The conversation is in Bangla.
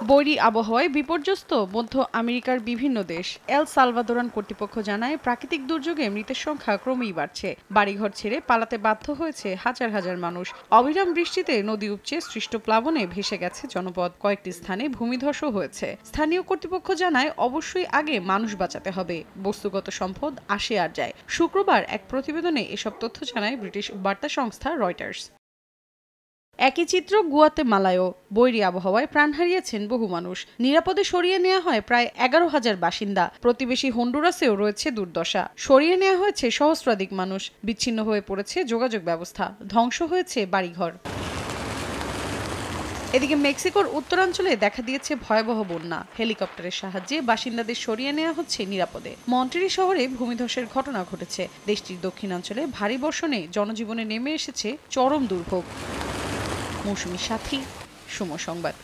বৈরী আবহাওয়ায় বিপর্যস্ত মধ্য আমেরিকার বিভিন্ন দেশ। এল সালভাদোরান কর্তৃপক্ষ জানায়, প্রাকৃতিক দুর্যোগে মৃতের সংখ্যা ক্রমেই বাড়ছে। বাড়িঘর ছেড়ে পালাতে বাধ্য হয়েছে হাজার হাজার মানুষ। অবিরাম বৃষ্টিতে নদী উপচে সৃষ্ট প্লাবনে ভেসে গেছে জনপদ। কয়েকটি স্থানে ভূমিধসও হয়েছে। স্থানীয় কর্তৃপক্ষ জানায়, অবশ্যই আগে মানুষ বাঁচাতে হবে, বস্তুগত সম্পদ আসে আর যায়। শুক্রবার এক প্রতিবেদনে এসব তথ্য জানায় ব্রিটিশ বার্তা সংস্থা রয়টার্স। একই চিত্র গুয়াতেমালায়ও। বৈরী আবহাওয়ায় প্রাণ হারিয়েছেন বহু মানুষ। নিরাপদে সরিয়ে নেওয়া হয় প্রায় 11,000 বাসিন্দা। প্রতিবেশী হন্ডুরাসেও রয়েছে দুর্দশা। সরিয়ে নেওয়া হয়েছে সহস্রাধিক মানুষ। বিচ্ছিন্ন হয়ে পড়েছে যোগাযোগ ব্যবস্থা। ধ্বংস হয়েছে বাড়িঘর। এদিকে মেক্সিকোর উত্তরাঞ্চলে দেখা দিয়েছে ভয়াবহ বন্যা। হেলিকপ্টারের সাহায্যে বাসিন্দাদের সরিয়ে নেওয়া হচ্ছে নিরাপদে। মন্ট্রিল শহরে ভূমিধসের ঘটনা ঘটেছে। দেশটির দক্ষিণাঞ্চলে ভারী বর্ষণে জনজীবনে নেমে এসেছে চরম দুর্ভোগ। মৌসুমী সাথী, সময় সংবাদ।